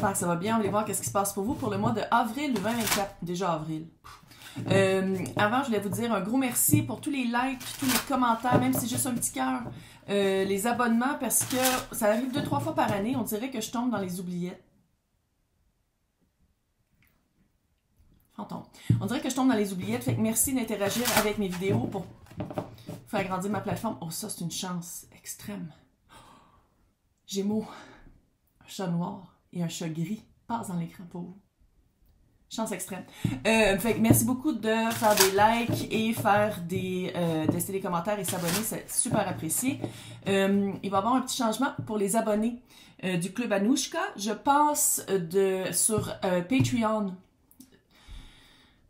j'espère que ça va bien. On va aller voir qu'est-ce qui se passe pour vous pour le mois de avril 2024. Déjà avril. Avant, je voulais vous dire un gros merci pour tous les likes, tous les commentaires, même si c'est juste un petit cœur, les abonnements, parce que ça arrive 2-3 fois par année. On dirait que je tombe dans les oubliettes. Fantôme. On dirait que je tombe dans les oubliettes, fait que merci d'interagir avec mes vidéos pour faire grandir ma plateforme. Oh, ça, c'est une chance extrême. Gémeaux, un chat noir et un chat gris passent dans l'écran pour vous. Chance extrême. Fait que merci beaucoup de faire des likes et faire de laisser des commentaires et s'abonner, c'est super apprécié. Il va y avoir un petit changement pour les abonnés du Club Anouchka. Je passe sur Patreon.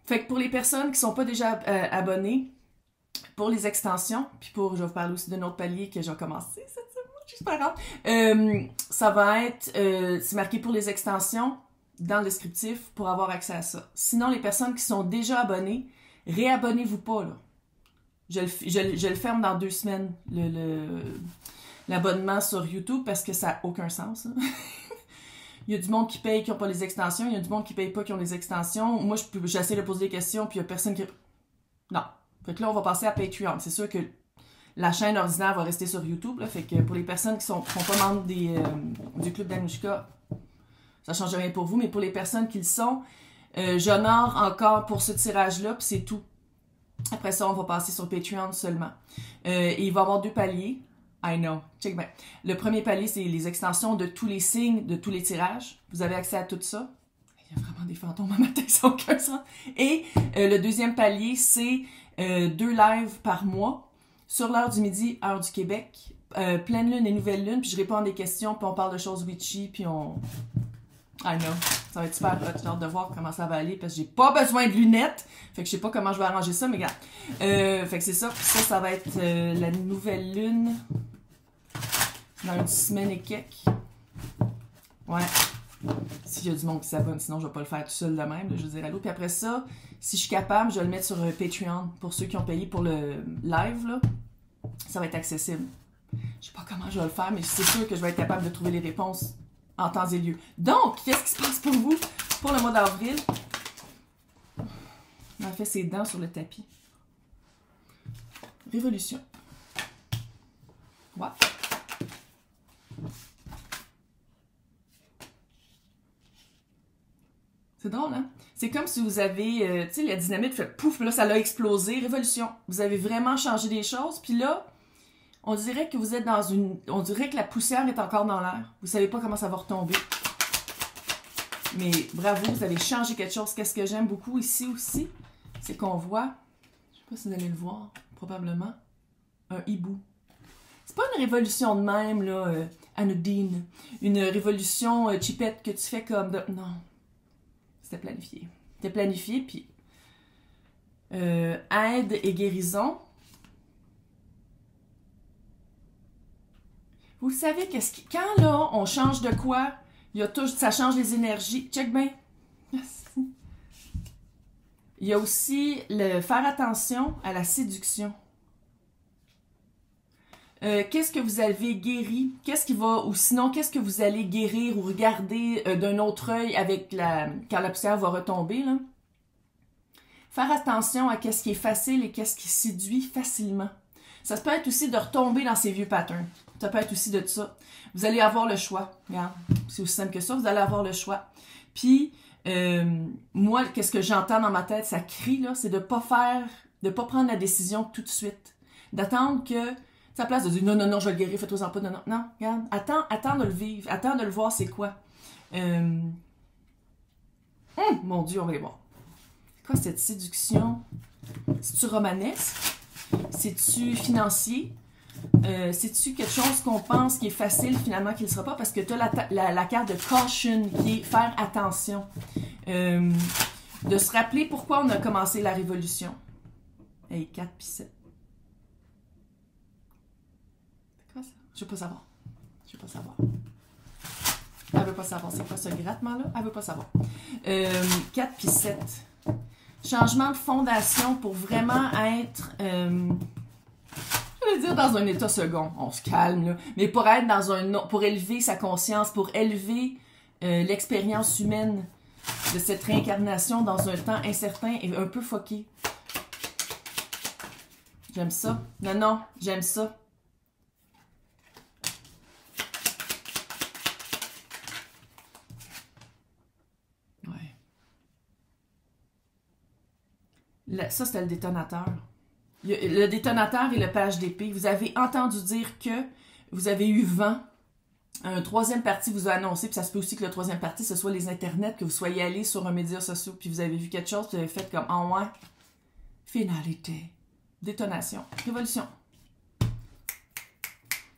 Fait que pour les personnes qui sont pas déjà abonnées, pour les extensions, puis je vais vous parler aussi d'un autre palier que j'ai commencé cette semaine, j'espère grave. Ça va être, c'est marqué pour les extensions dans le descriptif pour avoir accès à ça. Sinon, les personnes qui sont déjà abonnées, réabonnez-vous pas, là. Je le ferme dans 2 semaines, l'abonnement sur YouTube, parce que ça n'a aucun sens, là. Il y a du monde qui paye qui n'ont pas les extensions. Il y a du monde qui paye pas qui ont les extensions. Moi, j'essaie de poser des questions, puis il y a personne qui... Non. Fait que là, on va passer à Patreon. C'est sûr que la chaîne ordinaire va rester sur YouTube. Là, fait que pour les personnes qui sont pas membres du Club d'Anouchka, ça ne change rien pour vous. Mais pour les personnes qui le sont, j'honore encore pour ce tirage-là, puis c'est tout. Après ça, on va passer sur Patreon seulement. Et il va y avoir 2 paliers. I know. Check bien. Le premier palier, c'est les extensions de tous les signes, de tous les tirages. Vous avez accès à tout ça. Il y a vraiment des fantômes à ma tête, ça n'a aucun sens. Et le deuxième palier, c'est 2 lives par mois, sur l'heure du midi, heure du Québec, pleine lune et nouvelle lune, puis je réponds à des questions, puis on parle de choses witchy, puis on... I know. Ça va être super hot. J'ai hâte de voir comment ça va aller, parce que j'ai pas besoin de lunettes. Fait que je sais pas comment je vais arranger ça, mais regarde. Fait que c'est ça. Ça va être la nouvelle lune dans une semaine et quelques. Ouais. S'il y a du monde qui s'abonne, sinon je vais pas le faire tout seul de même. Là, je vais dire allô. Puis après ça, si je suis capable, je vais le mettre sur Patreon. Pour ceux qui ont payé pour le live, là, ça va être accessible. Je sais pas comment je vais le faire, mais c'est sûr que je vais être capable de trouver les réponses en temps et lieu. Donc, qu'est-ce qui se passe pour vous pour le mois d'avril? On a fait ses dents sur le tapis. Révolution. Ouais. C'est drôle, hein? C'est comme si vous avez, tu sais, la dynamite fait pouf, là, ça l'a explosé. Révolution. Vous avez vraiment changé des choses. Puis là, on dirait que vous êtes dans une... On dirait que la poussière est encore dans l'air. Vous savez pas comment ça va retomber. Mais bravo, vous avez changé quelque chose. Qu'est-ce que j'aime beaucoup ici aussi, c'est qu'on voit, je sais pas si vous allez le voir, probablement, un hibou. C'est pas une révolution de même, là, anodine. Une révolution chipette que tu fais comme de... Non. C'était planifié. C'était planifié, puis aide et guérison. Vous savez, quand là, on change de quoi, il y a tout, ça change les énergies. Check bien. Il y a aussi le faire attention à la séduction. Qu'est-ce que vous avez guéri? Qu'est-ce qui va, ou sinon, qu'est-ce que vous allez guérir ou regarder d'un autre œil avec quand la poussière va retomber, là? Faire attention à qu'est-ce qui est facile et qu'est-ce qui séduit facilement. Ça peut être aussi de retomber dans ces vieux patterns. Ça peut être aussi de ça. Vous allez avoir le choix. Regarde, c'est aussi simple que ça. Vous allez avoir le choix. Puis, moi, qu'est-ce que j'entends dans ma tête, ça crie, là, c'est de pas prendre la décision tout de suite. D'attendre que, à la place de dire non, non, non, je vais le guérir, fais-toi-en pas, non, non, non, regarde, attends de le vivre, attends de le voir, c'est quoi. Mon Dieu, on va les voir. C'est quoi cette séduction? C'est-tu romanesque? C'est-tu financier? C'est-tu quelque chose qu'on pense qui est facile, finalement, qui ne le sera pas? Parce que tu as la carte de caution, qui est faire attention. De se rappeler pourquoi on a commencé la révolution. Hey, 4 puis 7. C'est quoi ça? Je veux pas savoir. Je veux pas savoir. Elle veut pas savoir. C'est quoi ce grattement-là? Elle veut pas savoir. 4 puis 7. Changement de fondation pour vraiment être... je veux dire dans un état second, on se calme, là. Mais pour être dans pour élever sa conscience, pour élever l'expérience humaine de cette réincarnation dans un temps incertain et un peu foqué. J'aime ça. Non, non, j'aime ça. Ouais. Là, ça, c'était le détonateur. Le détonateur et le page d'épée. Vous avez entendu dire que vous avez eu vent. Un troisième parti vous a annoncé, puis ça se peut aussi que le troisième parti, ce soit les internets, que vous soyez allé sur un média social, puis vous avez vu quelque chose, puis vous avez fait comme « En ouais, finalité. » Détonation. Révolution.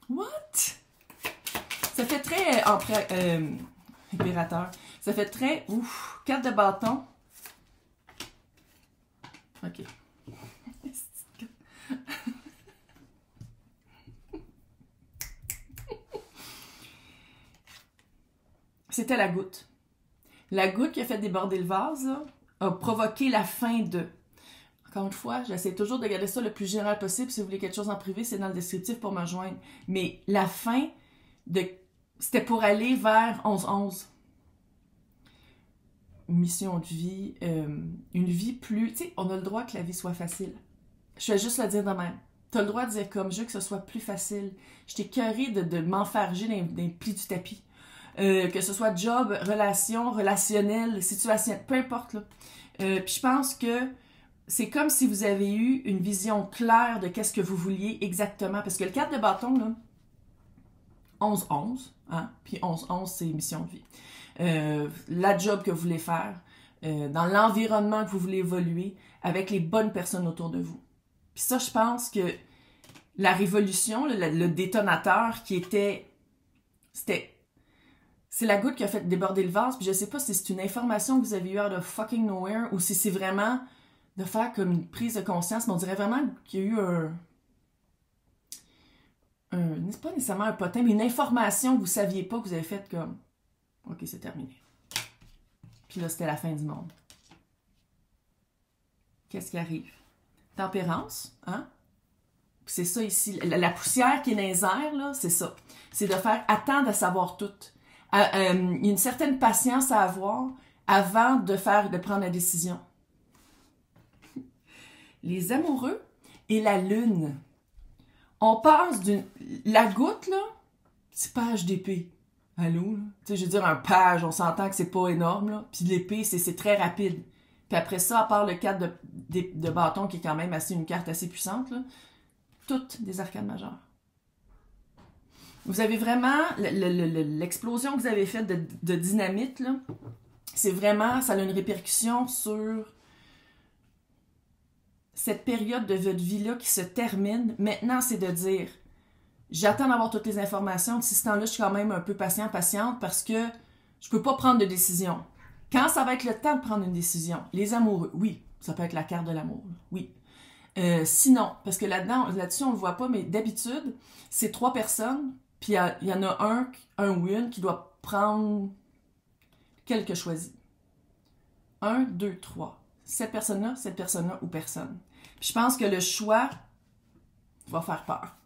What? Ça fait très impérateur. Ça fait très ouf. Carte de bâton. OK. C'était la goutte. La goutte qui a fait déborder le vase là, a provoqué la fin de... Encore une fois, j'essaie toujours de garder ça le plus général possible. Si vous voulez quelque chose en privé, c'est dans le descriptif pour me joindre. Mais la fin, c'était pour aller vers 11-11. Mission de vie, une vie plus... Tu sais, on a le droit que la vie soit facile. Je vais juste le dire de même. Tu as le droit de dire comme je veux que ce soit plus facile. Je t'ai écœurée de m'enfarger dans les plis du tapis. Que ce soit job, relation, relationnel, situation, peu importe. Là. Puis je pense que c'est comme si vous avez eu une vision claire de qu'est-ce que vous vouliez exactement. Parce que le cadre de bâton, là, 11-11, hein? Puis 11-11, c'est mission de vie. La job que vous voulez faire, dans l'environnement que vous voulez évoluer, avec les bonnes personnes autour de vous. Puis ça, je pense que la révolution, le détonateur qui était... C'est la goutte qui a fait déborder le vase, puis je sais pas si c'est une information que vous avez eue out of fucking nowhere, ou si c'est vraiment de faire comme une prise de conscience, mais on dirait vraiment qu'il y a eu c'est pas nécessairement un potin, mais une information que vous saviez pas, que vous avez faite comme, ok, c'est terminé. Puis là, c'était la fin du monde. Qu'est-ce qui arrive? Tempérance, hein? C'est ça ici. La poussière qui est dans les airs, là, c'est ça. C'est de faire attendre à savoir tout. Il y a une certaine patience à avoir avant de prendre la décision. Les amoureux et la lune. On passe la goutte, là, c'est page d'épée. Allô, là? Tu sais, je veux dire, un page, on s'entend que c'est pas énorme, là. Puis l'épée, c'est très rapide. Puis après ça, à part le cadre de bâton, qui est quand même une carte assez puissante, là, toutes des arcades majeures. Vous avez vraiment, l'explosion que vous avez faite de dynamite, là, c'est vraiment, ça a une répercussion sur cette période de votre vie-là qui se termine. Maintenant, c'est de dire, j'attends d'avoir toutes les informations, si ce temps-là, je suis quand même un peu patiente, parce que je peux pas prendre de décision. Quand ça va être le temps de prendre une décision, les amoureux, oui, ça peut être la carte de l'amour, oui. Sinon, parce que là-dessus, on le voit pas, mais d'habitude, c'est 3 personnes, puis il y en a un ou une qui doit prendre quelque choisi. 1, 2, 3. Cette personne-là ou personne. Puis je pense que le choix va faire peur.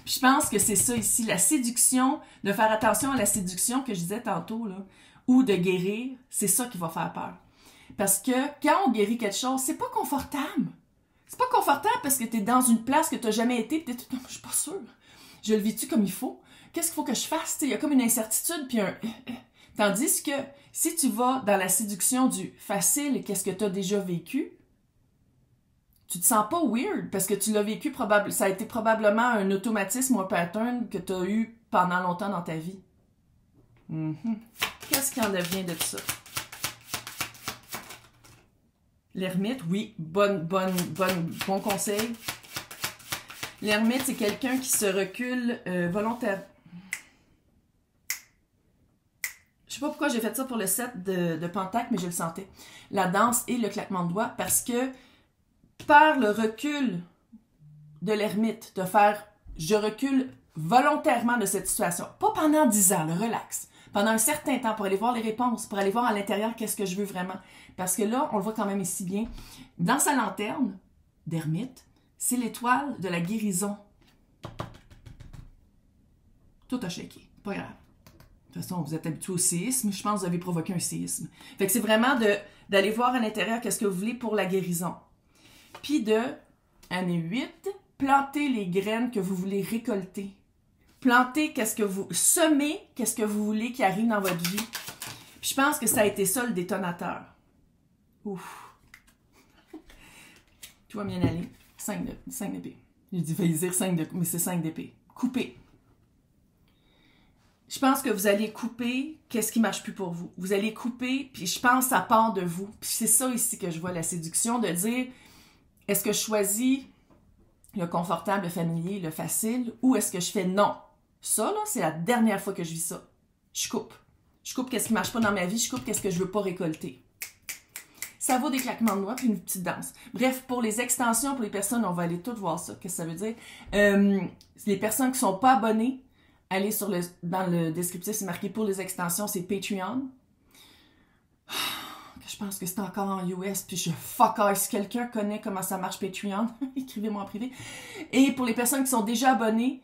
Puis je pense que c'est ça ici, la séduction, de faire attention à la séduction que je disais tantôt, là, ou de guérir, c'est ça qui va faire peur. Parce que quand on guérit quelque chose, c'est pas confortable. C'est pas confortable parce que t'es dans une place que t'as jamais été, pis t'es tout, je suis pas sûre. Je le vis-tu comme il faut? Qu'est-ce qu'il faut que je fasse? Il y a comme une incertitude, puis un... Tandis que si tu vas dans la séduction du facile et qu'est-ce que tu as déjà vécu, tu te sens pas weird parce que tu l'as vécu, ça a été probablement un automatisme ou un pattern que tu as eu pendant longtemps dans ta vie. Qu'est-ce qui en devient de tout ça? L'ermite, oui, bon conseil. L'ermite, c'est quelqu'un qui se recule volontairement. Je sais pas pourquoi j'ai fait ça pour le set de Pentacle, mais je le sentais. La danse et le claquement de doigts, parce que par le recul de l'ermite, de faire « je recule volontairement de cette situation », pas pendant 10 ans, le relax, pendant un certain temps, pour aller voir les réponses, pour aller voir à l'intérieur qu'est-ce que je veux vraiment. Parce que là, on le voit quand même ici bien, dans sa lanterne d'ermite, c'est l'étoile de la guérison. Tout a shaké, pas grave. De toute façon, vous êtes habitué au séisme. Je pense que vous avez provoqué un séisme. Fait que c'est vraiment d'aller voir à l'intérieur qu'est-ce que vous voulez pour la guérison. Puis année 8, plantez les graines que vous voulez récolter. Plantez semez qu'est-ce que vous voulez qui arrive dans votre vie. Puis je pense que ça a été ça le détonateur. Ouf. Tout va bien aller. 5 d'épée. J'ai failli dire 5 de... mais c'est 5 d'épée. Coupez. Je pense que vous allez couper qu'est-ce qui marche plus pour vous. Vous allez couper, puis je pense que ça part de vous. Puis c'est ça ici que je vois la séduction, de dire, est-ce que je choisis le confortable, le familier, le facile, ou est-ce que je fais non? Ça, là, c'est la dernière fois que je vis ça. Je coupe. Je coupe qu'est-ce qui marche pas dans ma vie, je coupe qu'est-ce que je veux pas récolter. Ça vaut des claquements de doigts puis une petite danse. Bref, pour les extensions, pour les personnes, on va aller toutes voir ça. Qu'est-ce que ça veut dire? Les personnes qui sont pas abonnées, allez dans le descriptif, c'est marqué pour les extensions, c'est Patreon. Je pense que c'est encore en US, puis je fuck all. Si quelqu'un connaît comment ça marche Patreon, écrivez-moi en privé. Et pour les personnes qui sont déjà abonnées,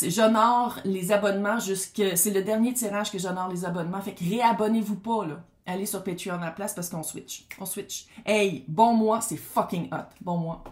j'honore les abonnements c'est le dernier tirage que j'honore les abonnements. Fait que réabonnez-vous pas, là. Allez sur Patreon à la place parce qu'on switch. On switch. Hey, bon mois, c'est fucking hot. Bon mois.